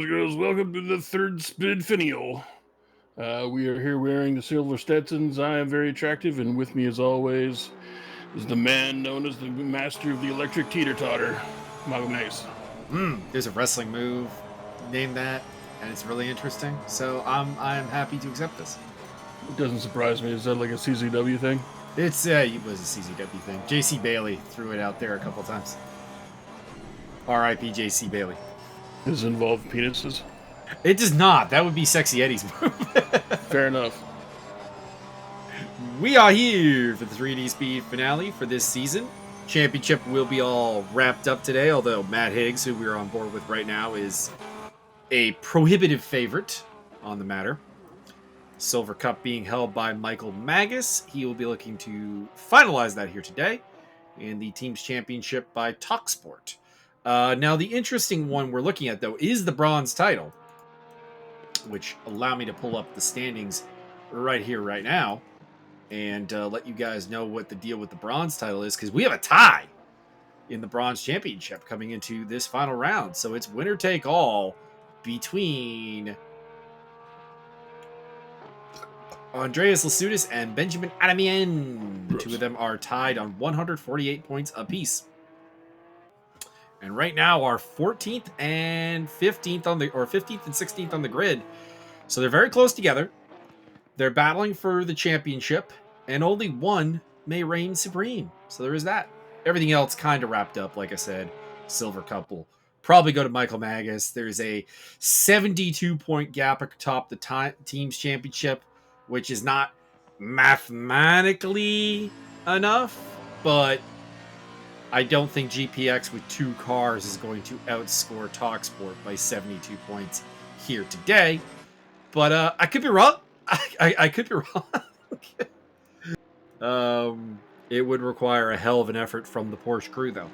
girls, welcome to the third Spinfinial. We are here wearing the silver Stetsons. I am very attractive, and with me, as always, is the man known as the master of the electric teeter-totter, Mago Mace. There's a wrestling move named that, and it's really interesting. So I'm happy to accept this. It doesn't surprise me. Is that like a CZW thing? It was a CZW thing. JC Bailey threw it out there a couple times. R.I.P. JC Bailey. Does it involve penises? It does not. That would be Sexy Eddie's move. Fair enough. We are here for the 3D Speed finale for this season. Championship will be all wrapped up today, although Matt Higgs, who we're on board with right now, is a prohibitive favorite on the matter. Silver Cup being held by Michael Magus. He will be looking to finalize that here today. And the team's championship by TalkSport. Now, the interesting one we're looking at, though, is the bronze title, which allow me to pull up the standings right here, right now, and let you guys know what the deal with the bronze title is, because we have a tie in the bronze championship coming into this final round. So it's winner take all between Andreas Lasudis and Benjamin Adamien. The two of them are tied on 148 points apiece. And right now are 14th and 15th on the, or 15th and 16th on the grid. So they're very close together. They're battling for the championship, and only one may reign supreme. So there is that. Everything else kind of wrapped up, like I said. Silver Cup will probably go to Michael Magus. There's a 72-point gap atop the team's championship, which is not mathematically enough, but I don't think GPX with two cars is going to outscore TalkSport by 72 points here today. But I could be wrong. I could be wrong. It would require a hell of an effort from the Porsche crew, though,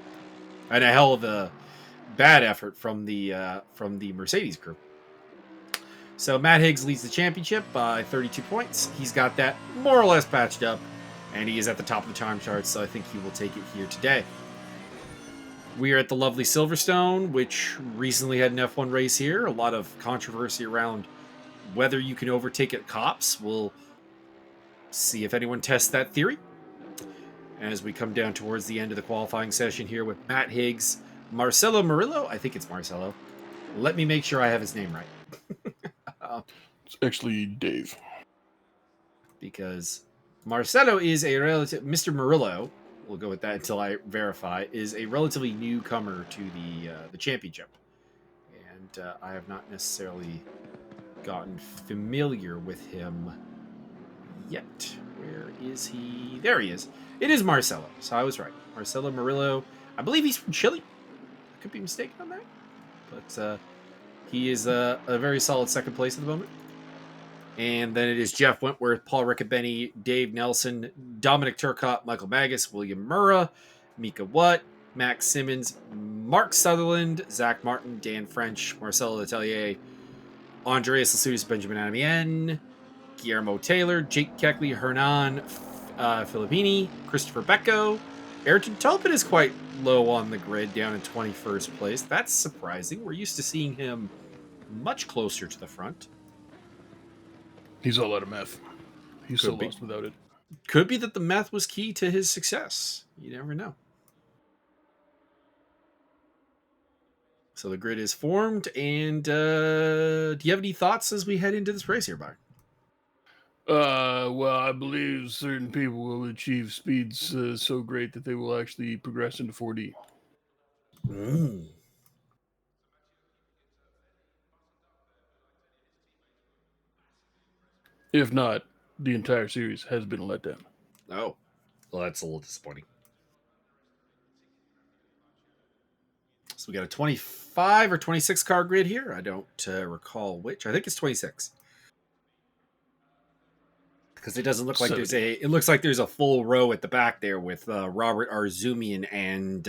and a hell of a bad effort from the Mercedes crew. So Matt Higgs leads the championship by 32 points. He's got that more or less patched up, and he is at the top of the time charts, so I think he will take it here today. We are at the lovely Silverstone, which recently had an F1 race here. A lot of controversy around whether you can overtake at cops. We'll see if anyone tests that theory as we come down towards the end of the qualifying session here with Matt Higgs, Marcelo Murillo. I think it's Marcelo. Let me make sure I have his name right. It's actually Dave. Because Marcelo is a relative... Mr. Murillo, we'll go with that until I verify, is a relatively newcomer to the championship. And I have not necessarily gotten familiar with him yet. Where is he? There he is. It is Marcelo, so I was right. Marcelo Murillo. I believe he's from Chile. I could be mistaken on that. But he is a very solid second place at the moment. And then it is Jeff Wentworth, Paul Riccobeni, Dave Nelson, Dominic Turcotte, Michael Magus, William Murrah, Mika Watt, Max Simmons, Mark Sutherland, Zach Martin, Dan French, Marcelo Letelier, Andreas Lasudis, Benjamin Adamien, Guillermo Taylor, Jake Keckley, Hernan Filippini, Christopher Becco. Ayrton Topin is quite low on the grid, down in 21st place. That's surprising. We're used to seeing him much closer to the front. He's all out of meth. He's so lost without it. Could be that the meth was key to his success. You never know. So the grid is formed, and do you have any thoughts as we head into this race here, Byron? Well, I believe certain people will achieve speeds so great that they will actually progress into 4D. If not, the entire series has been a letdown. Oh, well, that's a little disappointing. So we got a 25 or 26 car grid here. I don't recall which. I think it's 26. Because it doesn't look like it looks like there's a full row at the back there with Robert Arzumian and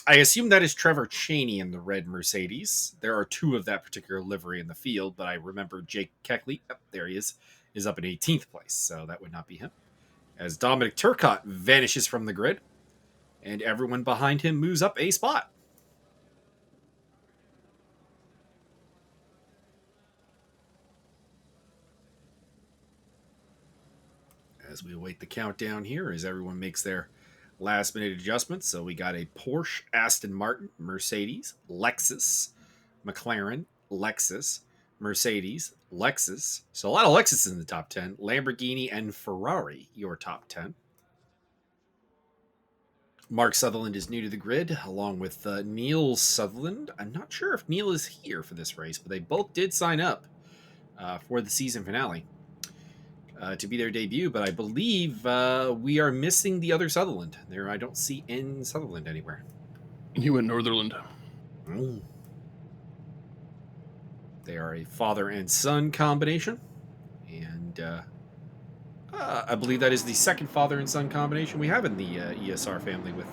I assume that is Trevor Chaney in the red Mercedes. There are two of that particular livery in the field, but I remember Jake Keckley, there he is up in 18th place, so that would not be him. As Dominic Turcotte vanishes from the grid, and everyone behind him moves up a spot. as we await the countdown here, as everyone makes their last minute adjustments. So we got a Porsche, Aston Martin, Mercedes, Lexus, McLaren, Lexus, Mercedes, Lexus. So a lot of Lexus in the top 10. Lamborghini and Ferrari, your top 10. Mark Sutherland is new to the grid, along with Neil Sutherland. I'm not sure if Neil is here for this race, but they both did sign up for the season finale to be their debut. But I believe we are missing the other Sutherland. There, I don't see N Sutherland anywhere. He went Northerland. Mm. They are a father and son combination, and I believe that is the second father and son combination we have in the ESR family, with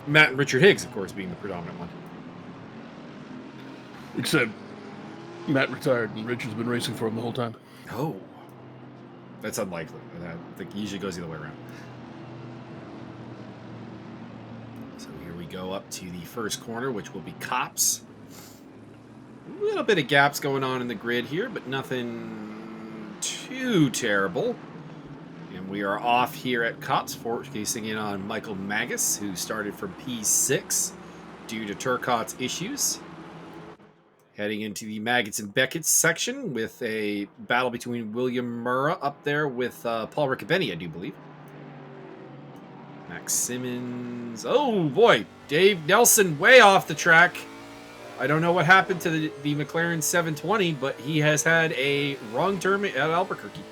Matt and Richard Higgs, of course, being the predominant one. Except Matt retired and Rich has been racing for him the whole time. Oh, that's unlikely. I think it usually goes the other way around. So here we go up to the first corner, which will be Cops. A little bit of gaps going on in the grid here, but nothing too terrible. And we are off here at Cops, focusing in on Michael Magus, who started from P6 due to Turcotte's issues. Heading into the Maggots and Beckett's section with a battle between William Murrah up there with Paul Riccobeni, I do believe. Max Simmons. Oh, boy. Dave Nelson way off the track. I don't know what happened to the McLaren 720, but he has had a wrong turn at Albuquerque.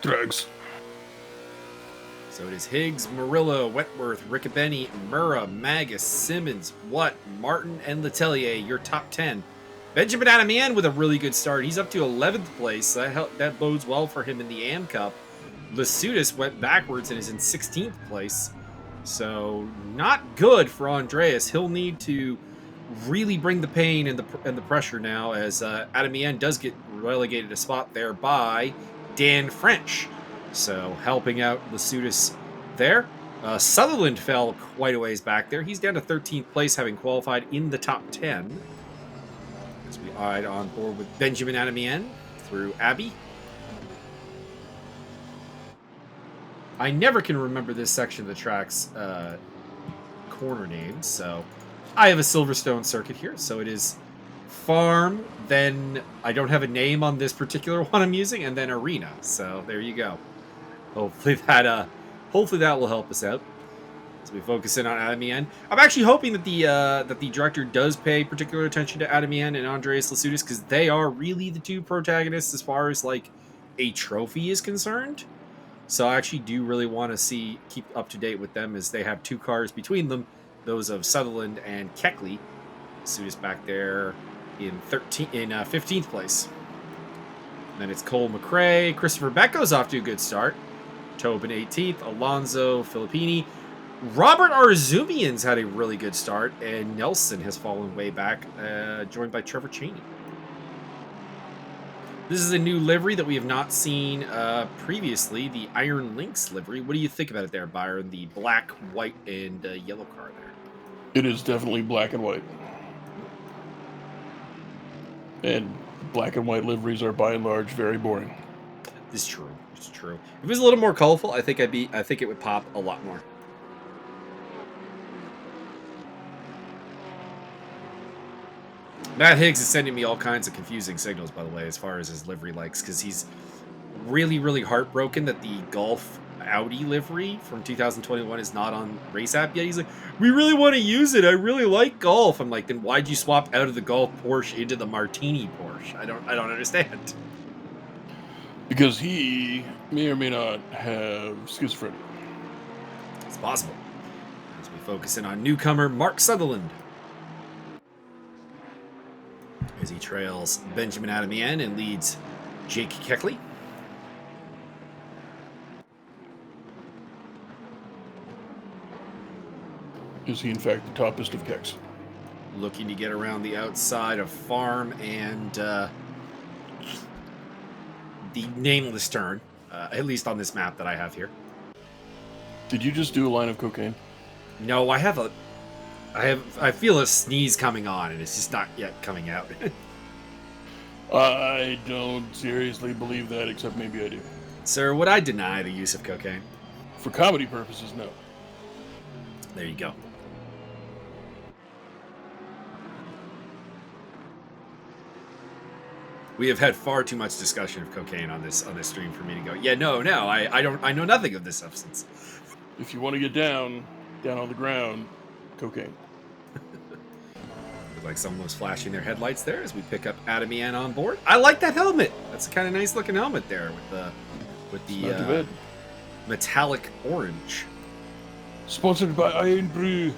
Drugs. So it is Higgs, Murillo, Wentworth, Riccobeni, Murrah, Magus, Simmons, Watt, Martin, and Letelier, your top 10. Benjamin Adamian with a really good start. He's up to 11th place. That bodes well for him in the AM Cup. Lasutis went backwards and is in 16th place. So not good for Andreas. He'll need to really bring the pain and the pressure now, as Adamian does get relegated a spot there by Dan French. So helping out Lasutis there. Sutherland fell quite a ways back there. He's down to 13th place, having qualified in the top 10. As we ride on board with Benjamin Adamian through Abbey. I never can remember this section of the track's corner names, so I have a Silverstone circuit here, so it is Farm, then I don't have a name on this particular one I'm using, and then Arena. So there you go. Hopefully that will help us out as we focus in on Adamian. I'm actually hoping that the director does pay particular attention to Adamian and Andreas Lasutis, because they are really the two protagonists as far as like a trophy is concerned. So I actually do really want to keep up to date with them, as they have two cars between them, those of Sutherland and Keckley. Lasutis back there in 15th place. And then it's Cole McRae. Christopher Becko's off to a good start. Tobin 18th. Alonso Filippini. Robert Arzumian's had a really good start. And Nelson has fallen way back, joined by Trevor Cheney. This is a new livery that we have not seen previously, the Iron Lynx livery. What do you think about it there, Byron? The black, white, and yellow car there. It is definitely black and white. And black and white liveries are by and large very boring. It's true. It's true. If it was a little more colorful, I think it would pop a lot more. Matt Higgs is sending me all kinds of confusing signals, by the way, as far as his livery likes, because he's really, really heartbroken that the Golf Audi livery from 2021 is not on Race App yet. He's like, we really want to use it. I really like Golf. I'm like, then why'd you swap out of the Golf Porsche into the Martini Porsche? I don't understand. Because he may or may not have schizophrenia. It's possible. As we focus in on newcomer Mark Sutherland, as he trails Benjamin Adamian and leads Jake Keckley. Is he in fact the toppest of kecks? Looking to get around the outside of Farm and the nameless turn, at least on this map that I have here. Did you just do a line of cocaine? No, I feel a sneeze coming on, and it's just not yet coming out. I don't seriously believe that, except maybe I do. Sir, would I deny the use of cocaine? For comedy purposes, no. There you go. We have had far too much discussion of cocaine on this stream for me to go, yeah, no, I know nothing of this substance. If you want to get down on the ground, cocaine. Looked like someone was flashing their headlights there as we pick up Adamian on board. I like that helmet. That's a kind of nice looking helmet there with the metallic orange. Sponsored by Iron Brew.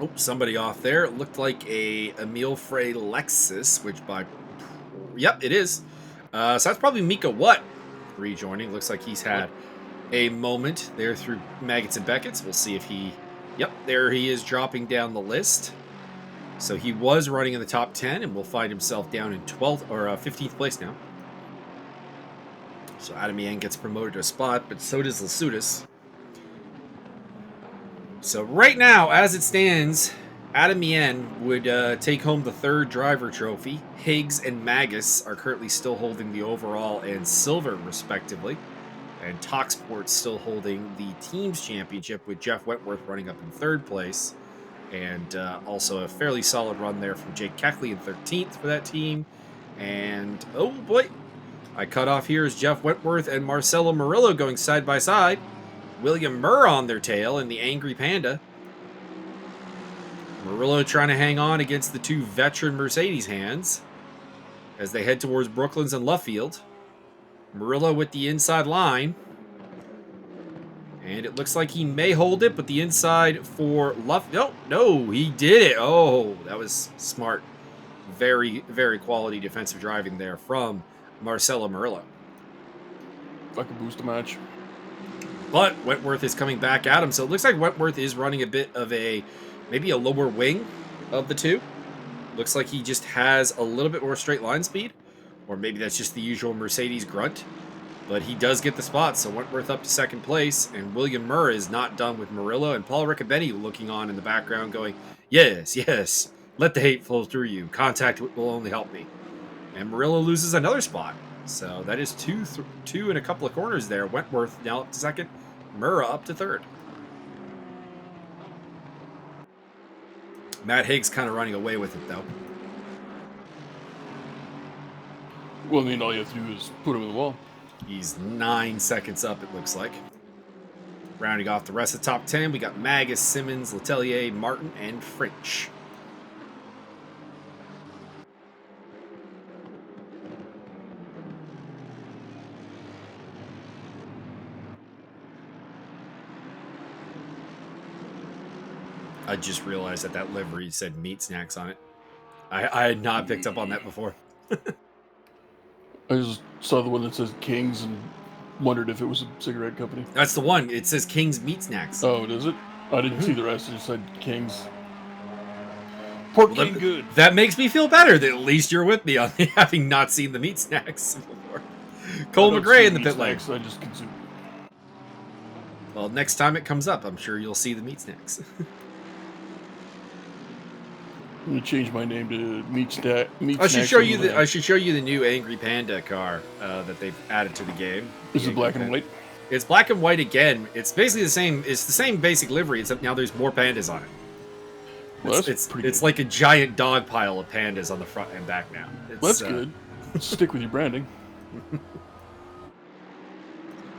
Oh, somebody off there. It looked like a Emil Frey Lexus, which yep, it is. So that's probably Mika Watt rejoining. Looks like he's had a moment there through Maggots and Beckett's. We'll see if yep, there he is dropping down the list. So he was running in the top 10 and will find himself down in 12th or 15th place now. So Adamian gets promoted to a spot, but so does Lasudas. So right now, as it stands, Adamian would take home the third driver trophy. Higgs and Magus are currently still holding the overall and silver, respectively. And Talksport's still holding the team's championship, with Jeff Wentworth running up in third place. And also a fairly solid run there from Jake Keckley in 13th for that team. And, oh boy, I cut off here as Jeff Wentworth and Marcelo Murillo going side by side. William Murr on their tail in the Angry Panda. Murillo trying to hang on against the two veteran Mercedes hands as they head towards Brooklands and Luffield. Murillo with the inside line. And it looks like he may hold it, but the inside for Luffield. No, he did it. Oh, that was smart. Very, very quality defensive driving there from Marcelo Murillo. If I could boost a match. But Wentworth is coming back at him, so it looks like Wentworth is running a bit of maybe a lower wing of the two. Looks like he just has a little bit more straight line speed, or maybe that's just the usual Mercedes grunt. But he does get the spot, so Wentworth up to second place, and William Murr is not done with Murillo, and Paul Riccobeni looking on in the background going, yes, yes, let the hate flow through you. Contact will only help me. And Murillo loses another spot. So that is two and a couple of corners there. Wentworth now up to second. Murrah up to third. Matt Higgs kind of running away with it, though. Well, I mean, all you have to do is put him in the wall. He's 9 seconds up, it looks like. Rounding off the rest of the top 10, we got Magus, Simmons, Letelier, Martin, and French. I just realized that livery said meat snacks on it. I had not picked up on that before. I just saw the one that says Kings and wondered if it was a cigarette company. That's the one. It says King's Meat Snacks. Oh, does it? I didn't see the rest. It just said Kings. Pork King good. That makes me feel better that at least you're with me on having not seen the meat snacks before. Cole McGray in the pit lane. I just consumed. Well, next time it comes up, I'm sure you'll see the meat snacks. I'm gonna change my name to Meat Snack. I should show you the new Angry Panda car that they've added to the game. Is it black and white? It's black and white again. It's basically the same. It's the same basic livery, except now there's more pandas on it. Well, it's like a giant dog pile of pandas on the front and back now. That's good. Stick with your branding.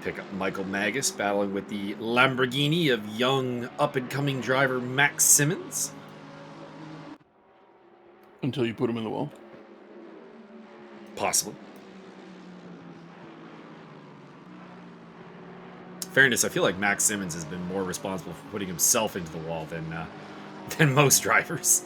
Pick up Michael Magus battling with the Lamborghini of young up-and-coming driver Max Simmons. Until you put him in the wall. Possibly. Fairness, I feel like Max Simmons has been more responsible for putting himself into the wall than most drivers.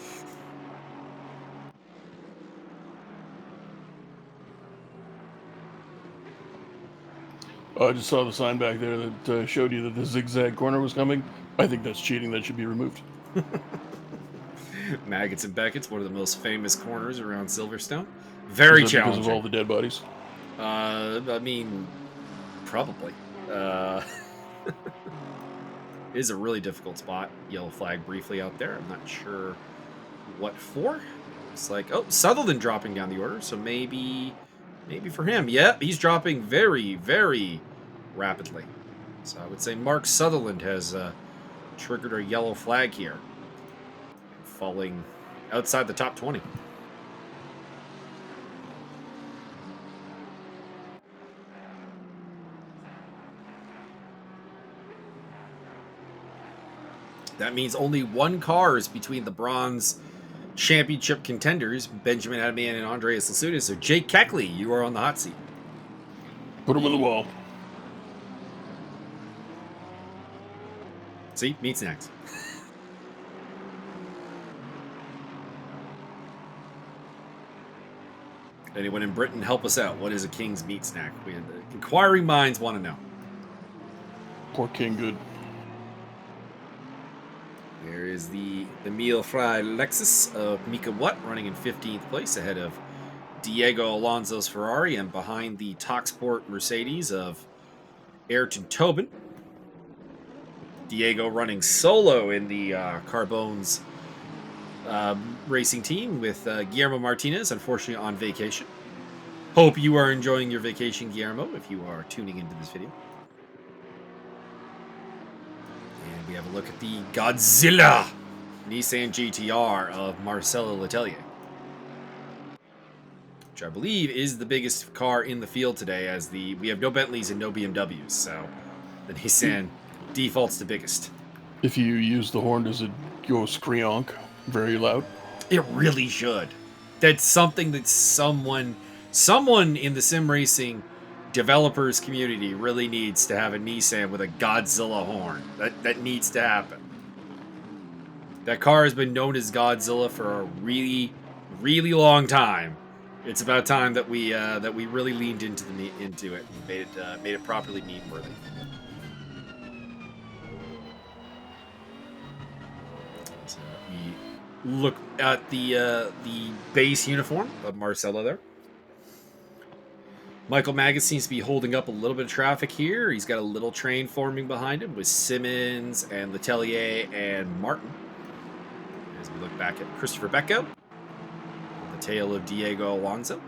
I just saw the sign back there that showed you that the zigzag corner was coming. I think that's cheating. That should be removed. Maggots and Beckett's, one of the most famous corners around Silverstone. Very challenging. Because of all the dead bodies? I mean, probably. It is a really difficult spot. Yellow flag briefly out there. I'm not sure what for. Looks like, oh, Sutherland dropping down the order, so maybe for him. Yep, he's dropping very, very rapidly. So I would say Mark Sutherland has triggered a yellow flag here, falling outside the top 20. That means only one car is between the bronze championship contenders, Benjamin Adamian and Andreas Lasuda. So Jake Keckley, you are on the hot seat. Put him on the wall. See, meet snacks. Anyone in Britain, help us out. What is a King's meat snack? Inquiring minds want to know. Poor King Good. There is the meal fried Lexus of Mika Watt running in 15th place ahead of Diego Alonso's Ferrari and behind the Talksport Mercedes of Ayrton Tobin. Diego running solo in the Carbones racing team with Guillermo Martinez, unfortunately on vacation. Hope you are enjoying your vacation, Guillermo, if you are tuning into this video. And we have a look at the Godzilla Nissan GTR of Marcelo Letelier, which I believe is the biggest car in the field today, as we have no Bentleys and no BMWs, so the Nissan defaults to biggest. If you use the horn, does it go screonk very loud? It really should. That's something that someone in the sim racing developers community really needs to have a Nissan with a Godzilla horn. That needs to happen. That car has been known as Godzilla for a really, really long time. It's about time that we really leaned into it and made it properly meme worthy. So we look at the base uniform of Marcelo there. Michael Magus seems to be holding up a little bit of traffic here. He's got a little train forming behind him with Simmons and Letelier and Martin. As we look back at Christopher Becco, the tail of Diego Alonso.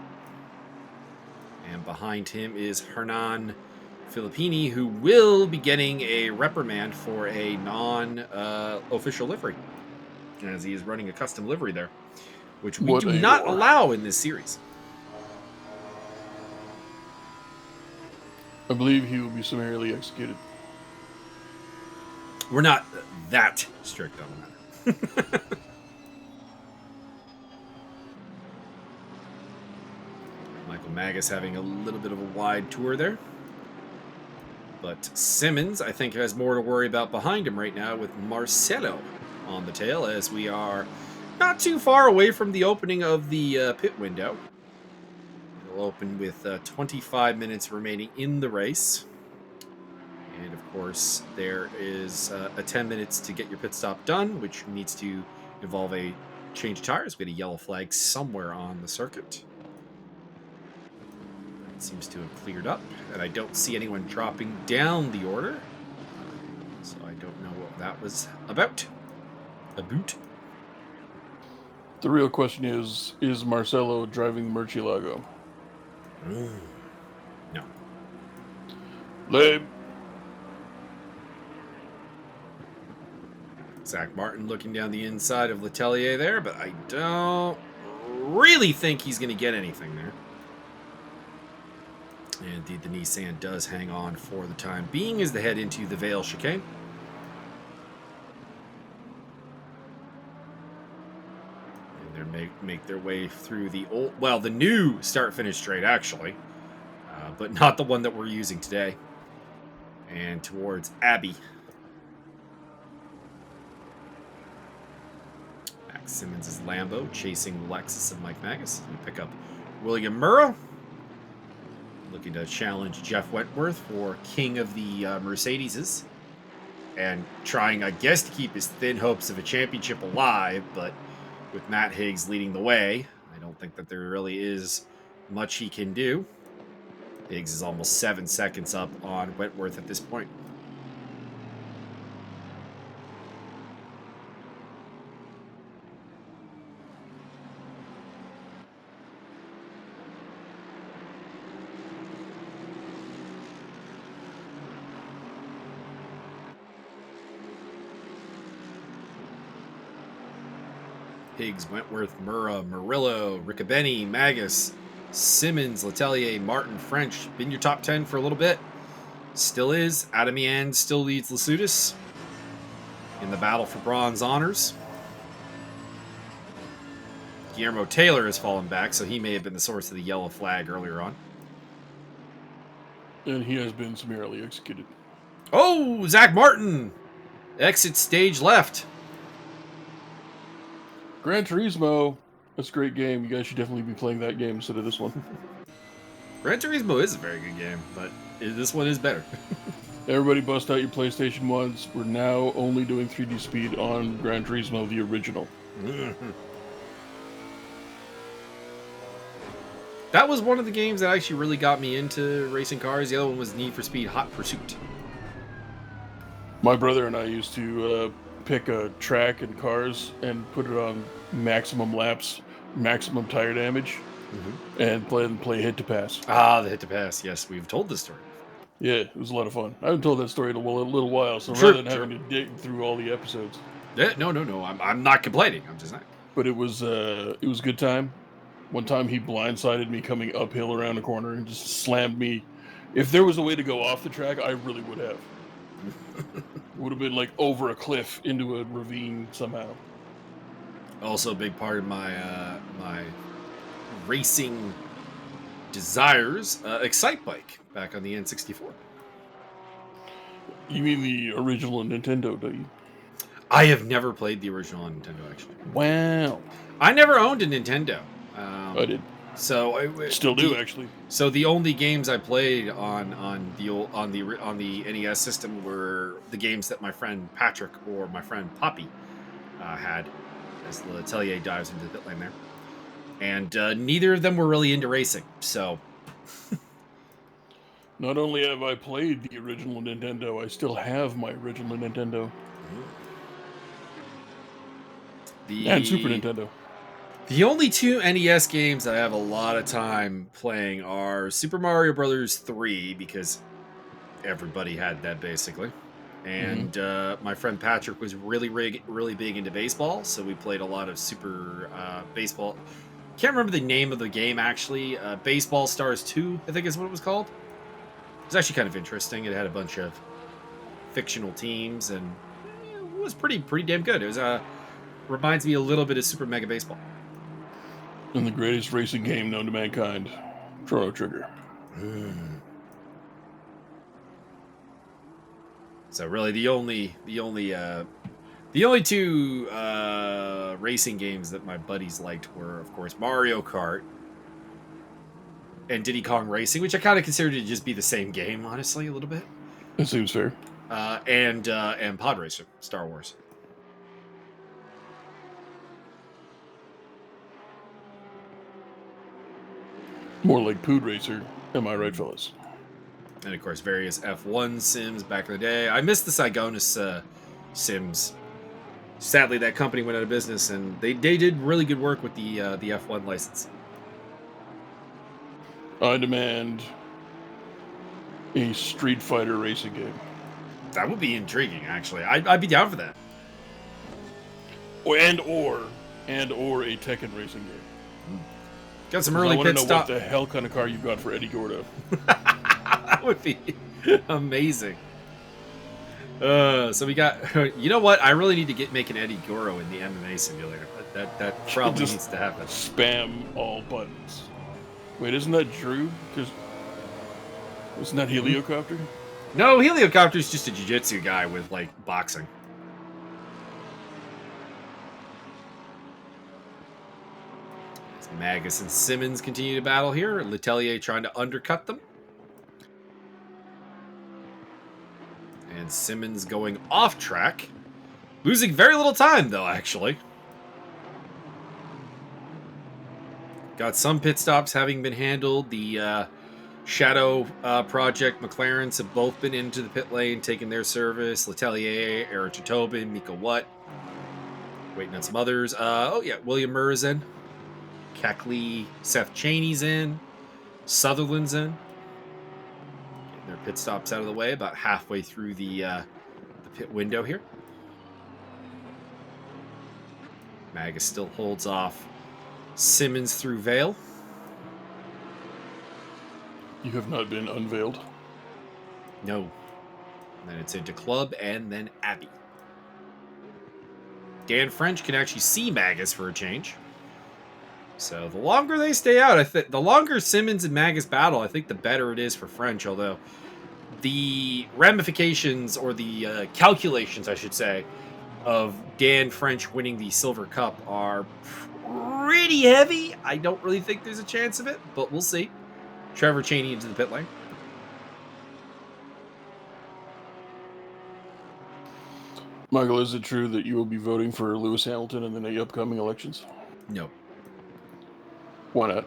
And behind him is Hernan Filippini, who will be getting a reprimand for a non-official livery, as he is running a custom livery there, which we do not allow in this series. I believe he will be summarily executed. We're not that strict on the matter. Michael Magus having a little bit of a wide tour there. But Simmons, I think, has more to worry about behind him right now with Marcelo on the tail, as we are not too far away from the opening of the pit window. It'll open with 25 minutes remaining in the race. And, of course, there is a 10 minutes to get your pit stop done, which needs to involve a change of tires. We had a yellow flag somewhere on the circuit. That seems to have cleared up, and I don't see anyone dropping down the order. So I don't know what that was about. A boot. The real question is Marcelo driving Murcielago? No. Lame. Zach Martin looking down the inside of Letelier there, but I don't really think he's going to get anything there. And indeed, the Nissan does hang on for the time being as they head into the Vale chicane. And they make their way through the the new start-finish straight, actually, but not the one that we're using today. And towards Abbey. Max Simmons' Lambo chasing Lexus and Mike Magus. We pick up William Murrow, looking to challenge Jeff Wentworth for king of the Mercedeses, and trying, I guess, to keep his thin hopes of a championship alive, but with Matt Higgs leading the way, I don't think that there really is much he can do. Higgs is almost 7 seconds up on Wentworth at this point. Higgs, Wentworth, Murrah, Murillo, Riccobeni, Magus, Simmons, Letelier, Martin, French. Been your top 10 for a little bit. Still is. Adamian still leads Lasudis in the battle for bronze honors. Guillermo Taylor has fallen back, so he may have been the source of the yellow flag earlier on. And he has been summarily executed. Oh, Zach Martin! Exit stage left. Gran Turismo, that's a great game. You guys should definitely be playing that game instead of this one. Gran Turismo is a very good game, but this one is better. Everybody bust out your PlayStation 1s. We're now only doing 3D speed on Gran Turismo, the original. That was one of the games that actually really got me into racing cars. The other one was Need for Speed Hot Pursuit. My brother and I used to pick a track and cars and put it on maximum laps, maximum tire damage, and play hit to pass. Ah, the hit to pass. Yes, we've told this story. Yeah, it was a lot of fun. I haven't told that story in a little while, so Sure, rather than having to dig through all the episodes. Yeah, no. I'm not complaining. I'm just not. But it was a good time. One time he blindsided me coming uphill around a corner and just slammed me. If there was a way to go off the track, I really would have. Would have been like over a cliff into a ravine somehow. Also, a big part of my my racing desires, Excite Bike back on the N64. You mean the original Nintendo, don't you? I have never played the original on Nintendo, actually. Wow. I never owned a Nintendo. I did. So Still do, actually. So the only games I played on the NES system were the games that my friend Patrick or my friend Poppy had, as the Atelier dives into the pit lane there. And neither of them were really into racing. So Not only have I played the original Nintendo, I still have my original Nintendo. And Super Nintendo. The only two NES games that I have a lot of time playing are Super Mario Brothers 3, because everybody had that basically. And my friend Patrick was really big into baseball, so we played a lot of Super Baseball. Can't remember the name of the game, actually. Baseball Stars 2, I think is what it was called. It was actually kind of interesting. It had a bunch of fictional teams, and it was pretty damn good. It was reminds me a little bit of Super Mega Baseball. And the greatest racing game known to mankind, Chrono Trigger. So really, the only two racing games that my buddies liked were, of course, Mario Kart and Diddy Kong Racing, which I kind of consider to just be the same game, honestly, a little bit. That seems fair. And Pod Racer, Star Wars. More like Pood Racer, am I right, fellas? And of course, various F1 sims back in the day. I missed the Sigonis sims. Sadly, that company went out of business, and they did really good work with the F1 license. I demand a Street Fighter racing game. That would be intriguing, actually. I'd be down for that. And or a Tekken racing game. Got some early pit stop. What the hell kind of car you've got for Eddie Gordo? That would be amazing. So we got. You know what? I really need to make an Eddie Gordo in the MMA simulator. That probably needs to happen. Spam all buttons. Wait, isn't that Drew? Isn't that Heliocopter? No, Heliocopter's just a jiu-jitsu guy with like boxing. Magus and Simmons continue to battle here. Letelier trying to undercut them. And Simmons going off track. Losing very little time, though, actually. Got some pit stops having been handled. The Shadow Project McLarens have both been into the pit lane, taking their service. Letelier, Eric Tobin, Mika Watt. Waiting on some others. Oh, yeah, William Murr's in. Keckley, Seth Cheney's in. Sutherland's in. Getting their pit stops out of the way, about halfway through the pit window here. Magus still holds off Simmons through Vale. You have not been unveiled. No. And then it's into Club and then Abbey. Dan French can actually see Magus for a change. So the longer they stay out, I think the longer Simmons and Magus battle, I think the better it is for French. Although the ramifications or the calculations, I should say, of Dan French winning the Silver Cup are pretty heavy. I don't really think there's a chance of it, but we'll see. Trevor Chaney into the pit lane. Michael, is it true that you will be voting for Lewis Hamilton in the upcoming elections? No. Why not?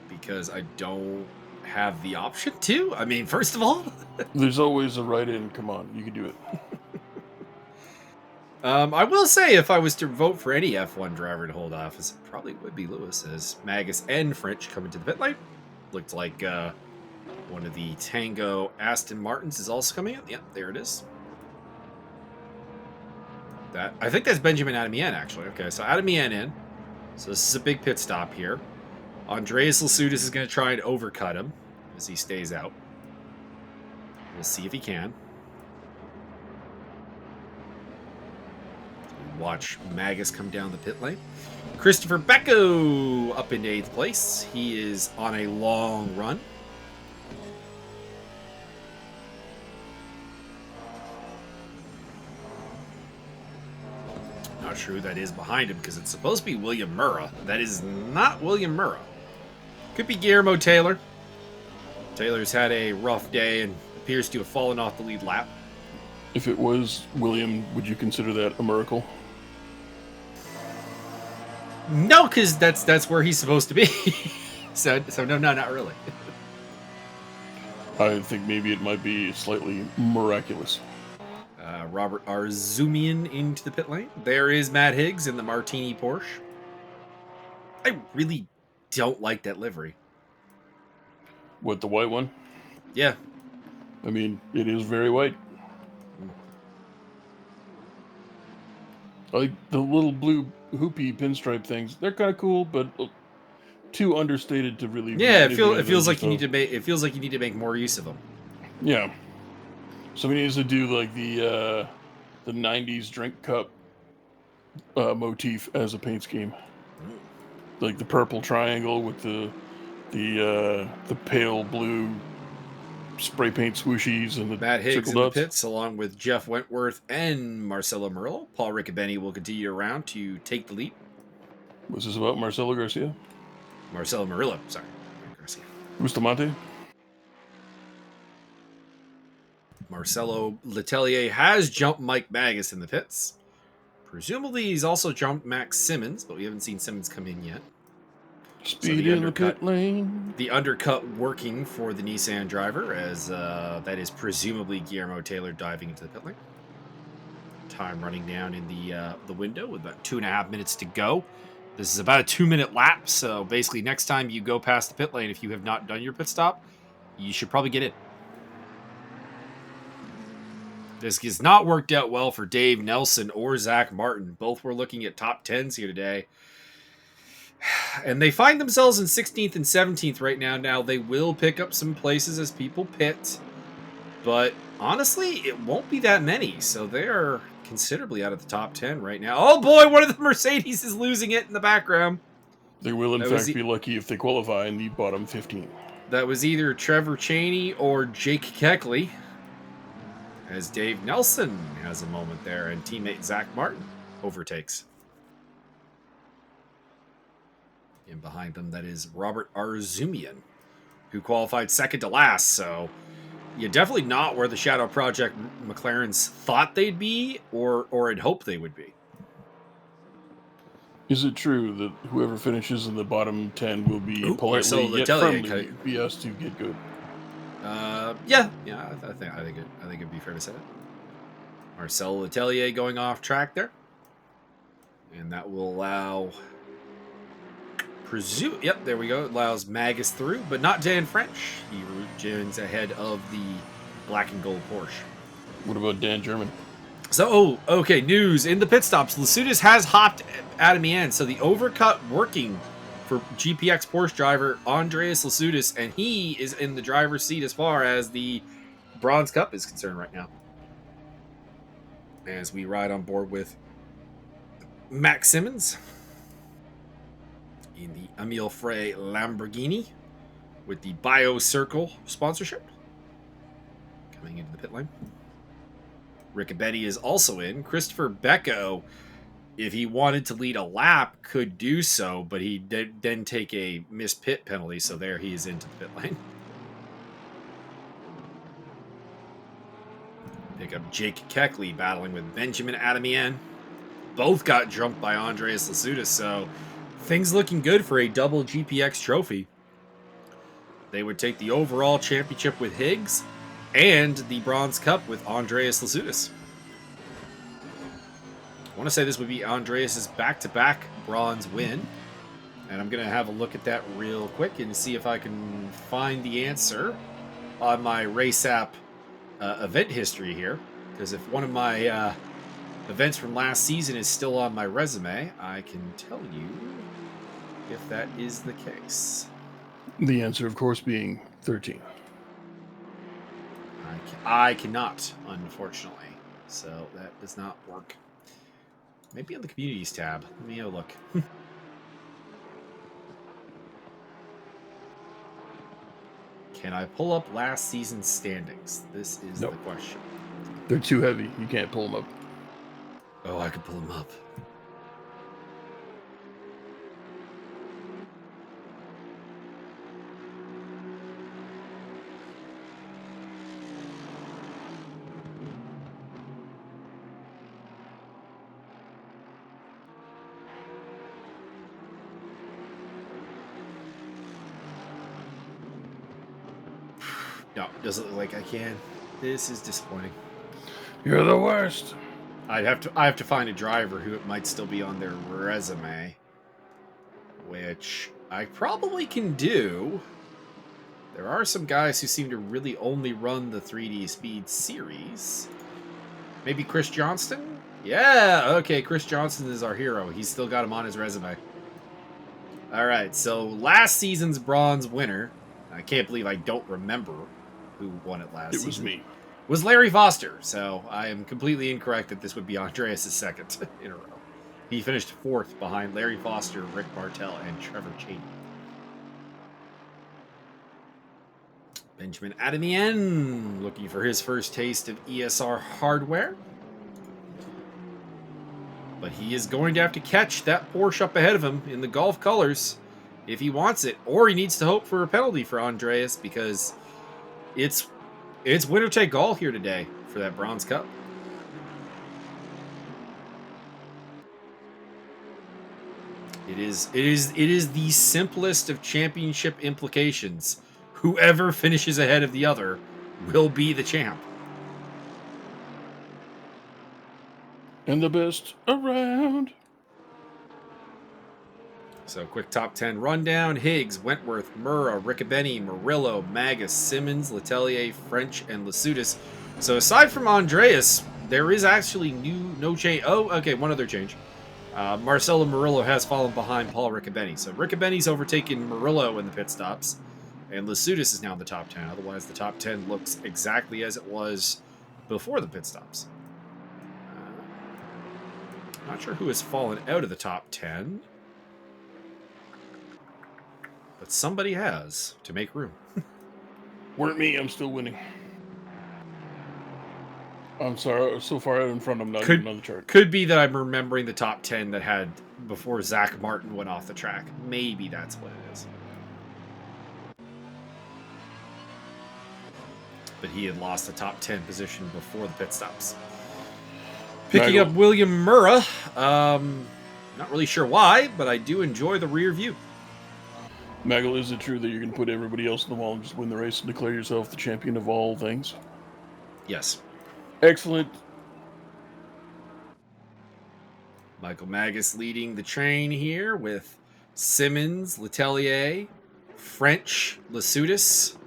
Because I don't have the option to. I mean, first of all, there's always a write-in. Come on, you can do it. I will say, if I was to vote for any F1 driver to hold office, it probably would be Lewis, as Magus and French come into the pit lane. Looked like one of the Tango Aston Martins is also coming in. Yep, there it is. I think that's Benjamin Adamien, actually. Okay, so Adamien in. So this is a big pit stop here. Andreas Lasudis is going to try and overcut him as he stays out. We'll see if he can. Watch Magus come down the pit lane. Christopher Becco up into 8th place. He is on a long run. Not sure who that is behind him because it's supposed to be William Murrah. That is not William Murrah. Could be Guillermo Taylor. Taylor's had a rough day and appears to have fallen off the lead lap. If it was William, would you consider that a miracle? No, because that's where he's supposed to be. so no, not really. I think maybe it might be slightly miraculous. Robert Arzumian into the pit lane. There is Matt Higgs in the Martini Porsche. I really don't like that livery. What, the white one? Yeah. I mean, it is very white. I like the little blue hoopy pinstripe things. They're kind of cool, but too understated to really. Yeah, it feels like you need to make. It feels like you need to make more use of them. Yeah. Somebody needs to do like the '90s drink cup motif as a paint scheme, like the purple triangle with the pale blue spray paint swooshies and the Matt Higgs in circle the dots. pits, along with Jeff Wentworth and Marcelo Murillo. Paul Riccobeni will continue around to take the lead. What's this about? Marcelo Garcia? Marcelo Murillo, sorry. Garcia. Bustamante? Marcelo Letelier has jumped Mike Magus in the pits. Presumably he's also jumped Max Simmons, but we haven't seen Simmons come in yet. Speed in the pit lane. The undercut working for the Nissan driver, as that is presumably Guillermo Taylor diving into the pit lane. Time running down in the window with about 2.5 minutes to go. This is about a 2-minute lap, so basically next time you go past the pit lane, if you have not done your pit stop, you should probably get in. This has not worked out well for Dave Nelson or Zach Martin. Both were looking at top 10s here today. And they find themselves in 16th and 17th right now. Now, they will pick up some places as people pit. But honestly, it won't be that many. So they're considerably out of the top 10 right now. Oh boy, one of the Mercedes is losing it in the background. They will, in fact, be lucky if they qualify in the bottom 15. That was either Trevor Chaney or Jake Keckley. As Dave Nelson has a moment there, and teammate Zach Martin overtakes. And behind them, that is Robert Arzumian, who qualified second to last. So, yeah, definitely not where the Shadow Project McLarens thought they'd be or had hoped they would be. Is it true that whoever finishes in the bottom 10 will be politely yet friendly be asked to get good? Yeah, I think it'd be fair to say that. Marcel Letelier going off track there, and that will allow. Yep, there we go. It allows Magus through, but not Dan French. He joins ahead of the black and gold Porsche. What about Dan German? So, okay, news in the pit stops. Lasudis has hopped Adamian, so the overcut working for GPX Porsche driver Andreas Lasudis, and he is in the driver's seat as far as the Bronze Cup is concerned right now. As we ride on board with Max Simmons in the Emile Frey Lamborghini with the Bio Circle sponsorship coming into the pit lane. Riccobetti is also in. Christopher Becco, if he wanted to lead a lap, could do so, but he did then take a missed pit penalty, so there he is into the pit lane. Pick up Jake Keckley battling with Benjamin Adamian. Both got jumped by Andreas Lasudis, so things looking good for a double GPX trophy. They would take the overall championship with Higgs and the Bronze Cup with Andreas Lasudis. I want to say this would be Andreas's back-to-back bronze win. And I'm going to have a look at that real quick and see if I can find the answer on my race app event history here. Because if one of my events from last season is still on my resume, I can tell you if that is the case. The answer, of course, being 13. I cannot, unfortunately. So that does not work. Maybe on the communities tab. Let me have a look. Can I pull up last season's standings? This is the question. They're too heavy. You can't pull them up. Oh, I could pull them up. No, doesn't look like I can. This is disappointing. You're the worst. I have to find a driver who it might still be on their resume, which I probably can do. There are some guys who seem to really only run the 3D Speed series. Maybe Chris Johnston? Yeah, okay, Chris Johnston is our hero. He's still got him on his resume. All right, so last season's bronze winner, I can't believe I don't remember who won it last season. It was me. Was Larry Foster, so I am completely incorrect that this would be Andreas' second in a row. He finished fourth behind Larry Foster, Rick Bartel, and Trevor Cheney. Benjamin Adamian looking for his first taste of ESR hardware. But he is going to have to catch that Porsche up ahead of him in the Golf colors if he wants it, or he needs to hope for a penalty for Andreas because it's winner take all here today for that Bronze Cup. It is the simplest of championship implications. Whoever finishes ahead of the other will be the champ. And the best around. So quick top 10 rundown. Higgs, Wentworth, Murrah, Riccobetti, Murillo, Magus, Simmons, Letelier, French, and Lasudis. So aside from Andreas, there is actually no change. Oh, okay, one other change. Marcelo Murillo has fallen behind Paul Riccobetti. So Riccobetti's overtaken Murillo in the pit stops, and Lasudis is now in the top 10. Otherwise, the top 10 looks exactly as it was before the pit stops. Not sure who has fallen out of the top 10. But somebody has to make room. Weren't me. I'm still winning. I'm sorry. So far out in front, I'm not even on the chart. Could be that I'm remembering the top 10 that had before Zach Martin went off the track. Maybe that's what it is. But he had lost the top 10 position before the pit stops. Picking up William Murrah. Not really sure why, but I do enjoy the rear view. Maggle, is it true that you're going to put everybody else in the wall and just win the race and declare yourself the champion of all things? Yes. Excellent. Michael Magus leading the train here with Simmons, Letelier, French, Lasudis.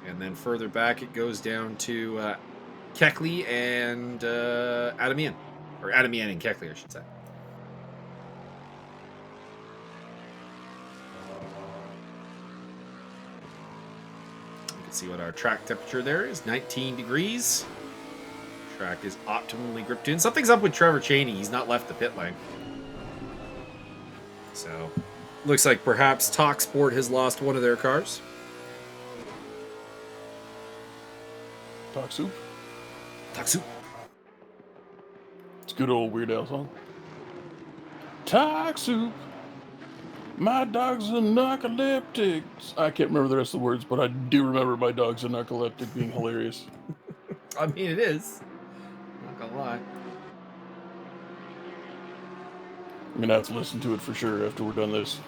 And then further back it goes down to Keckley and Adamian. Or Adamian and Keckley, I should say. You can see what our track temperature there is, 19 degrees. Track is optimally gripped in. Something's up with Trevor Chaney. He's not left the pit lane. So, looks like perhaps Talk Sport has lost one of their cars. Talk soup. Talk Soup. It's a good old Weird Al song. Talk soup. My dog's a narcoleptic. I can't remember the rest of the words, but I do remember my dog's a narcoleptic being hilarious. I mean, it is. Not gonna lie. I'm gonna have to listen to it for sure after we're done this.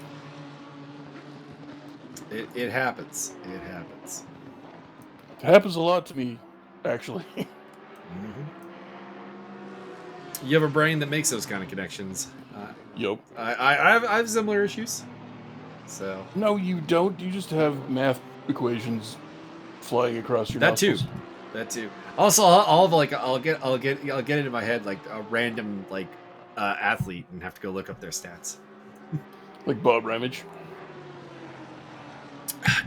It happens. It happens. It happens a lot to me, actually. You have a brain that makes those kind of connections. Yup. I have similar issues. So No, you don't. You just have math equations flying across your nostrils. That too. Also, I'll get into my head like a random athlete and have to go look up their stats. Like Bob Ramage.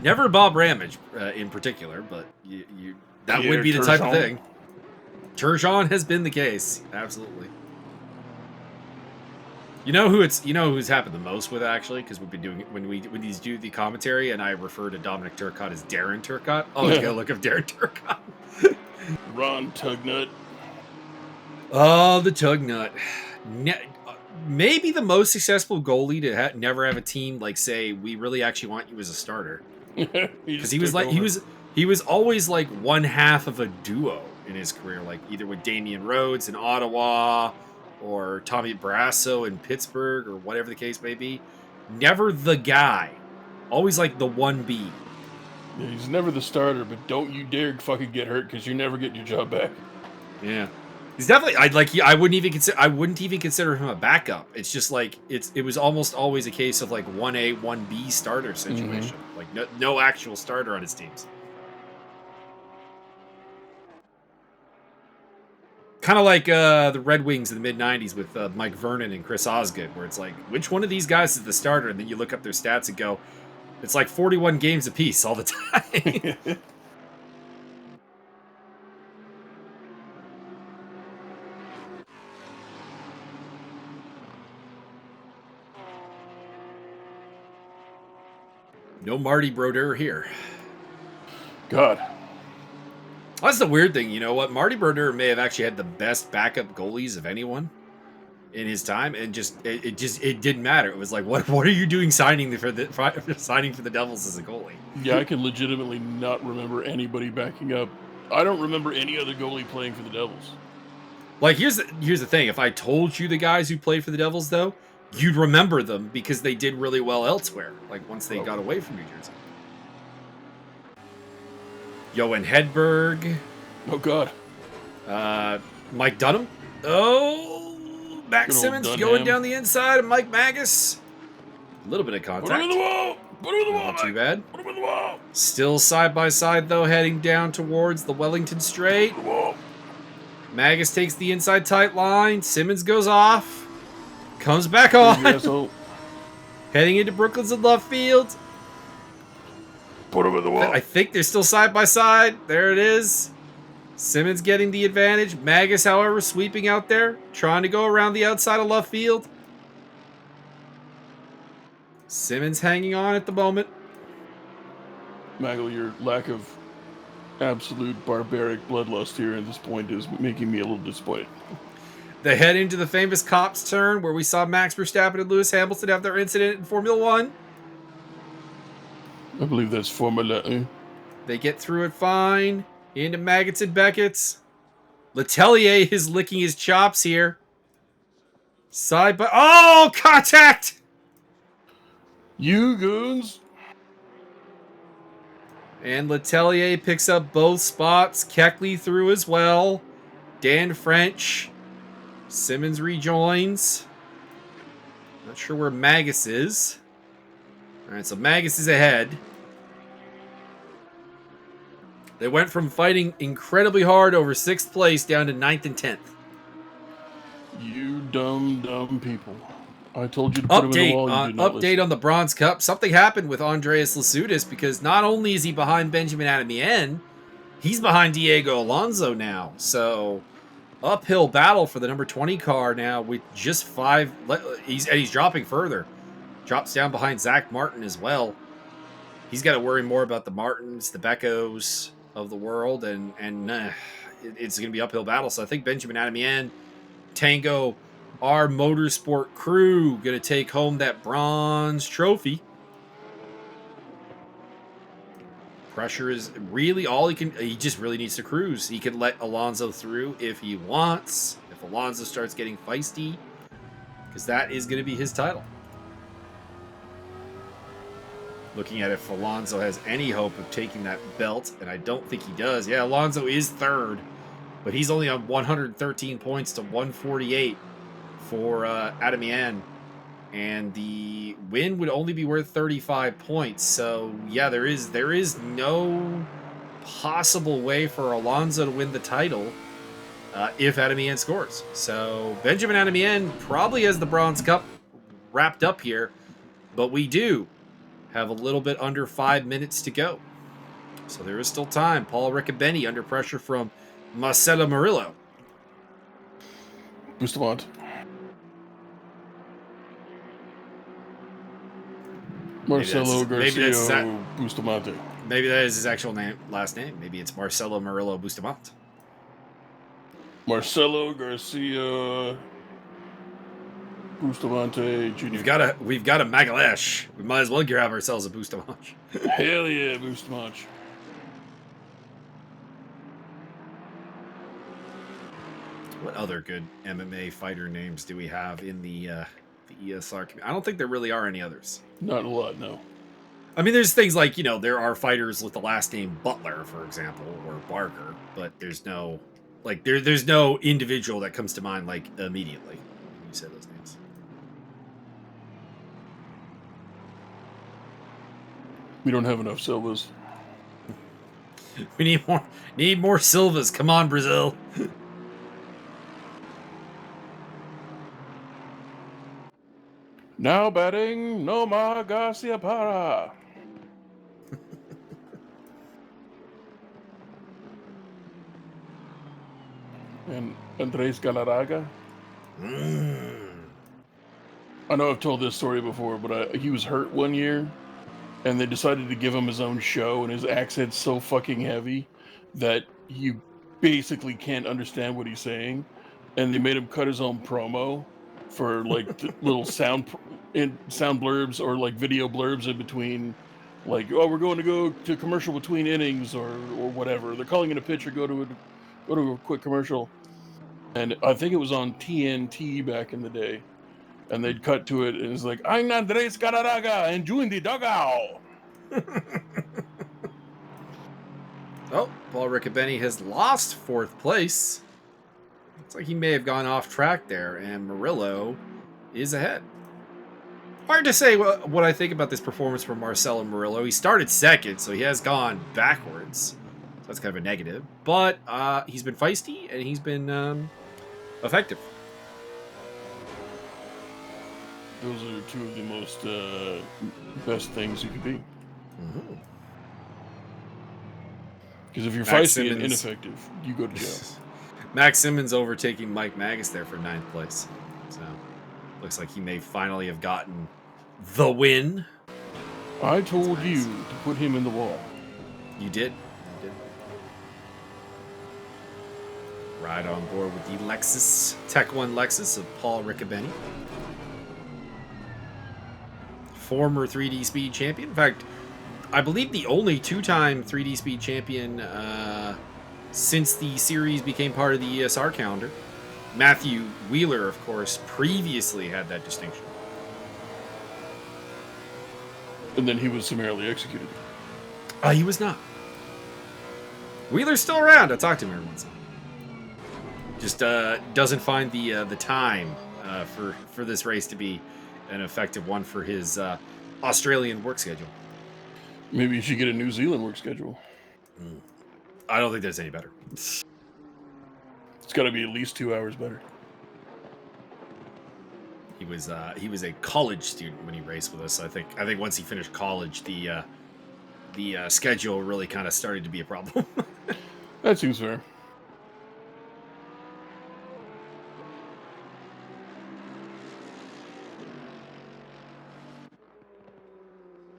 Never Bob Ramage in particular, but you that would be the type of thing. Turgeon has been the case, absolutely. You know who's happened the most with actually, because we've been doing it when we do the commentary, and I refer to Dominic Turcotte as Darren Turcotte. Oh, you gotta look up Darren Turcotte. Ron Tugnut. Oh, the Tugnut. Maybe the most successful goalie to never have a team like say we really actually want you as a starter, because he was always like one half of a duo in his career, like either with Damian Rhodes in Ottawa or Tommy Barrasso in Pittsburgh or whatever the case may be. Never the guy, always like the 1B. Yeah, he's never the starter, but don't you dare fucking get hurt because you're never getting your job back. Yeah. He's definitely I wouldn't even consider him a backup. It's just like it was almost always a case of like 1A, 1B starter situation. Like no actual starter on his teams. Kind of like the Red Wings in the mid-90s with Mike Vernon and Chris Osgood, where it's like, which one of these guys is the starter? And then you look up their stats and go, it's like 41 games apiece all the time. No Marty Brodeur here. God. That's the weird thing, you know what? Marty Brodeur may have actually had the best backup goalies of anyone in his time, and it didn't matter. It was like, what are you doing signing for the Devils as a goalie? Yeah, I can legitimately not remember anybody backing up. I don't remember any other goalie playing for the Devils. Like here's the thing: if I told you the guys who played for the Devils, though, you'd remember them because they did really well elsewhere. Like once they got away from New Jersey. Johan Hedberg. Oh, God. Mike Dunham. Oh, Max Simmons going down the inside of Mike Magus. A little bit of contact. Put him in the wall. Put him in the wall. Not too bad. Put him in the wall. Still side by side, though, heading down towards the Wellington Straight. Magus takes the inside tight line. Simmons goes off. Comes back on. Heading into Brooklyn's in left field. Put him in the wall. I think they're still side by side. There it is. Simmons getting the advantage. Magus, however, sweeping out there, trying to go around the outside of left field. Simmons hanging on at the moment. Maggle, your lack of absolute barbaric bloodlust here at this point is making me a little disappointed. They head into the famous Cops turn where we saw Max Verstappen and Lewis Hamilton have their incident in Formula One. I believe that's Formula 1. They get through it fine. Into Maggots and Beckett's. Letellier is licking his chops here. Side by... Oh, contact! You goons. And Letellier picks up both spots. Keckley through as well. Dan French. Simmons rejoins. Not sure where Magus is. All right, so Magus is ahead. They went from fighting incredibly hard over 6th place down to 9th and 10th. You dumb people. I told you to put him in the wall. You did not Update listen. on the Bronze Cup. Something happened with Andreas Lasudis because not only is he behind Benjamin Adamien, he's behind Diego Alonso now. So uphill battle for the number 20 car now with just 5. He's dropping further. Drops down behind Zach Martin as well. He's got to worry more about the Martins, the Beckos of the world, and it's going to be uphill battle. So I think Benjamin Adamien, Tango, our motorsport crew, going to take home that bronze trophy. Pressure is really all he can. He just really needs to cruise. He can let Alonso through if he wants. If Alonso starts getting feisty, because that is going to be his title. Looking at if Alonso has any hope of taking that belt, and I don't think he does. Yeah, Alonso is 3rd, but he's only on 113 points to 148 for Adamien, and the win would only be worth 35 points. So yeah, there is no possible way for Alonso to win the title if Adamien scores. So Benjamin Adamien probably has the Bronze Cup wrapped up here, but we do have a little bit under 5 minutes to go. So there is still time. Paul Riccobeni under pressure from Marcelo Murillo. Bustamante. Marcelo Garcia Bustamante. Maybe that is his actual last name. Maybe it's Marcelo Murillo Bustamante. Marcelo Garcia Bustamante Jr. We've got a Magalesh. We might as well grab ourselves a Bustamante. Hell yeah, Bustamante. What other good MMA fighter names do we have in the ESR community? I don't think there really are any others. Not a lot, no. I mean, there's things like, there are fighters with the last name Butler, for example, or Barker, but there's no there's no individual that comes to mind immediately when you say those names. We don't have enough Silvas. We need more Silvas. Come on, Brazil. Now batting, Nomar Garcia Para. And Andres Galarraga. I know I've told this story before, but he was hurt one year, and they decided to give him his own show, and his accent's so fucking heavy that you basically can't understand what he's saying, and they made him cut his own promo for little sound blurbs or video blurbs in between, we're going to go to commercial between innings or whatever. They're calling it a pitch or go to a quick commercial. And I think it was on TNT back in the day. And they'd cut to it, and it's like, I'm Andres Galarraga, and join the dugout. Oh, Paul Riccobeni has lost 4th place. Looks like he may have gone off track there, and Murillo is ahead. Hard to say what I think about this performance from Marcelo Murillo. He started 2nd, so he has gone backwards. So that's kind of a negative. But he's been feisty, and he's been effective. Those are two of the most best things you could be. Because if you're feisty and ineffective, you go to jail. Max Simmons overtaking Mike Magus there for 9th place. So looks like he may finally have gotten the win. I told you to put him in the wall. You did. Ride on board with the Lexus, Tech 1 Lexus of Paul Riccobeni. Former 3D Speed champion. In fact, I believe the only 2-time 3D Speed champion since the series became part of the ESR calendar. Matthew Wheeler, of course, previously had that distinction. And then he was summarily executed. He was not. Wheeler's still around. I talked to him every once in a while. Just doesn't find the time for this race to be an effective one for his Australian work schedule. Maybe you should get a New Zealand work schedule. I don't think there's any better. It's got to be at least 2 hours better. He was a college student when he raced with us. So I think once he finished college, the schedule really kind of started to be a problem. That seems fair.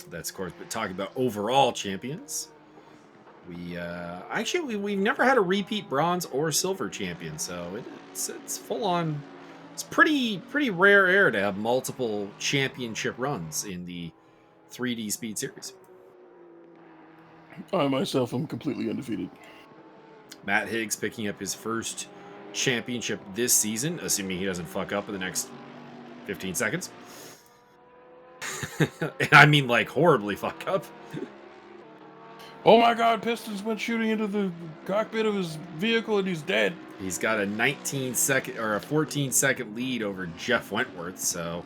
That's, of course, but talking about overall champions. We've never had a repeat bronze or silver champion, so it's full on. It's pretty rare air to have multiple championship runs in the 3D Speed Series. I myself am completely undefeated. Matt Higgs picking up his first championship this season, assuming he doesn't fuck up in the next 15 seconds. And I mean, like, horribly fuck up. Oh my god, Pistons went shooting into the cockpit of his vehicle and he's dead. He's got a 19-second or a 14-second lead over Jeff Wentworth, so...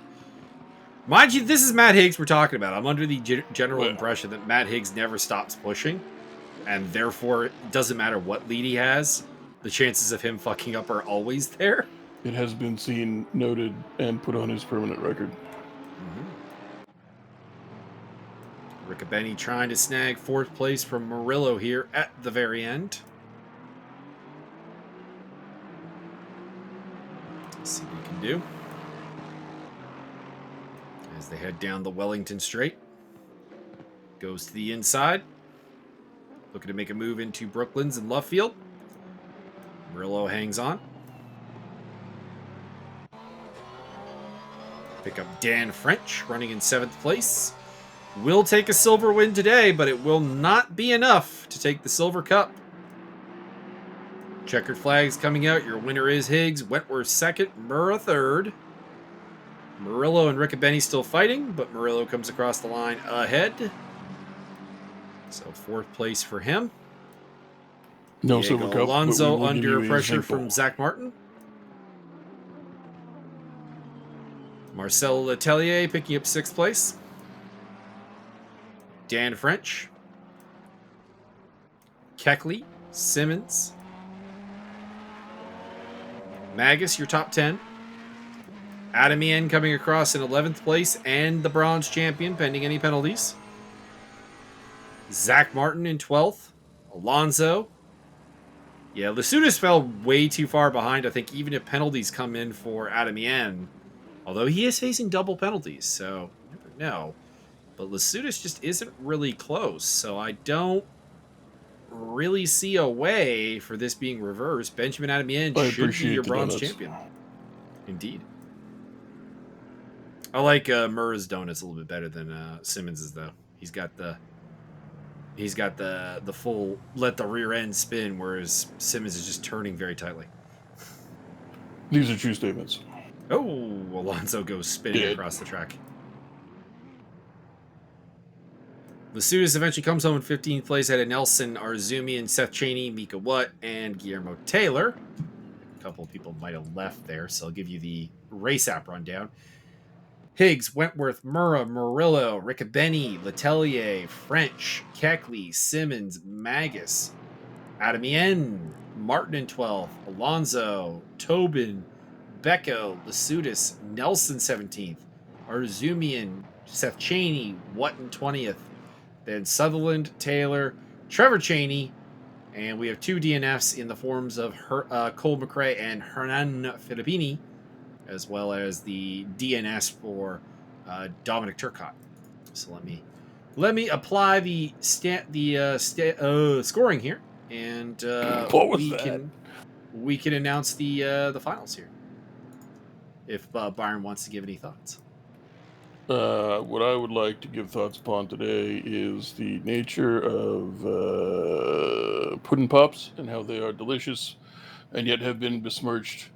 Mind you, this is Matt Higgs we're talking about. I'm under the general impression that Matt Higgs never stops pushing, and therefore, it doesn't matter what lead he has, the chances of him fucking up are always there. It has been seen, noted, and put on his permanent record. Riccobeni trying to snag 4th place from Murillo here at the very end. Let's see what he can do. As they head down the Wellington Straight. Goes to the inside. Looking to make a move into Brooklands and Luffield. Murillo hangs on. Pick up Dan French, running in 7th place. Will take a silver win today, but it will not be enough to take the Silver Cup. Checkered flags coming out. Your winner is Higgs. Wentworth 2nd. Murrah 3rd. Murillo and Riccobeni still fighting, but Murillo comes across the line ahead. So 4th place for him. No Diego Silver Cup. Alonso under pressure from Zach Martin. Marcel Letelier picking up 6th place. Dan French. Keckley. Simmons. Magus, your top 10. Adamian coming across in 11th place and the bronze champion, pending any penalties. Zach Martin in 12th. Alonso. Yeah, Lasudis fell way too far behind. I think even if penalties come in for Adamian, although he is facing double penalties, so you never know. But Lasudis just isn't really close, so I don't really see a way for this being reversed. Benjamin Adamian should be your bronze champion. Indeed. I like Murrah's donuts a little bit better than Simmons's, though. He's got the full let the rear end spin, whereas Simmons is just turning very tightly. These are true statements. Oh, Alonso goes spinning across the track. Lasudis eventually comes home in 15th place ahead of Nelson, Arzumian, Seth Chaney, Mika Watt, and Guillermo Taylor. A couple of people might have left there, so I'll give you the race app rundown. Higgs, Wentworth, Murrah, Murillo, Riccobeni, Letelier, French, Keckley, Simmons, Magus, Adamien, Martin in 12th, Alonso, Tobin, Becco, Lasudis, Nelson 17th, Arzumian, Seth Chaney, Watt in 20th, then Sutherland, Taylor, Trevor Chaney, and we have 2 DNFs in the forms of Cole McRae and Hernan Filippini, as well as the DNS for Dominic Turcotte. So let me apply the scoring here, and we can announce the finals here. If Byron wants to give any thoughts. What I would like to give thoughts upon today is the nature of pudding pops and how they are delicious and yet have been besmirched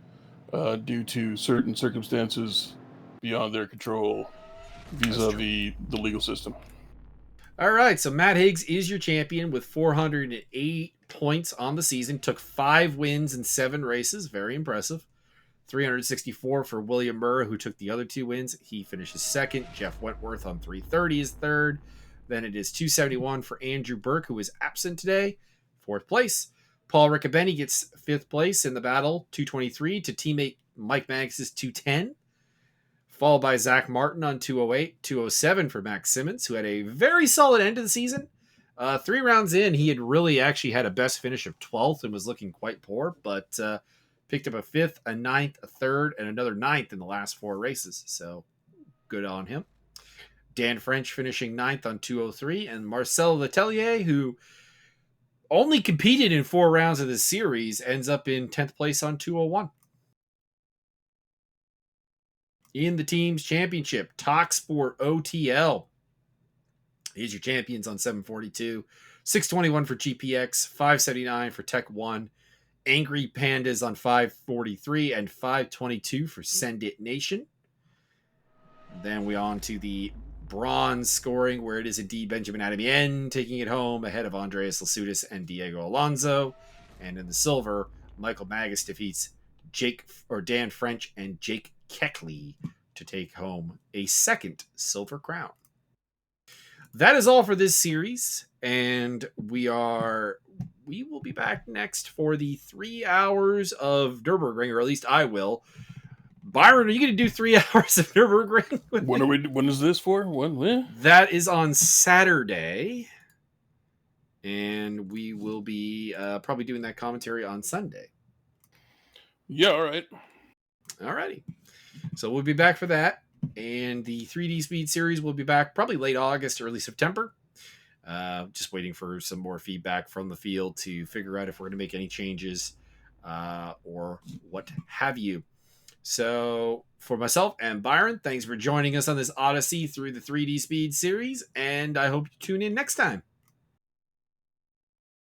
due to certain circumstances beyond their control vis-a-vis the legal system. All right, so Matt Higgs is your champion with 408 points on the season. Took 5 wins in 7 races. Very impressive. 364 for William Murrah, who took the other 2 wins. He finishes 2nd. Jeff Wentworth on 330 is 3rd. Then it is 271 for Andrew Burke, who is absent today. fourth place. Paul Riccobeni gets fifth place in the battle, 223 to teammate Mike Mags's 210. Followed by Zach Martin on 208, 207 for Max Simmons, who had a very solid end of the season. 3 rounds in, he had really actually had a best finish of 12th and was looking quite poor, but picked up a 5th, a 9th, a 3rd, and another 9th in the last 4 races. So good on him. Dan French finishing 9th on 203, and Marcel Letelier, who only competed in 4 rounds of this series, ends up in 10th place on 201. In the team's championship, Talksport OTL. Here's your champions on 742. 621 for GPX, 579 for Tech 1. Angry Pandas on 543 and 522 for Send It Nation. Then we on to the bronze scoring, where it is indeed Benjamin Adamien taking it home ahead of Andreas Lasutis and Diego Alonso. And in the silver, Michael Magus defeats Dan French and Jake Keckley to take home a second silver crown. That is all for this series, and we will be back next for the 3 hours of Nürburgring, or at least I will. Byron, are you going to do 3 hours of Nürburgring? When is this for? When? That is on Saturday, and we will be probably doing that commentary on Sunday. Yeah, all right. Alrighty. So we'll be back for that. And the 3D Speed Series will be back probably late August, early September. Just waiting for some more feedback from the field to figure out if we're going to make any changes or what have you. So for myself and Byron, thanks for joining us on this Odyssey through the 3D Speed Series. And I hope you tune in next time.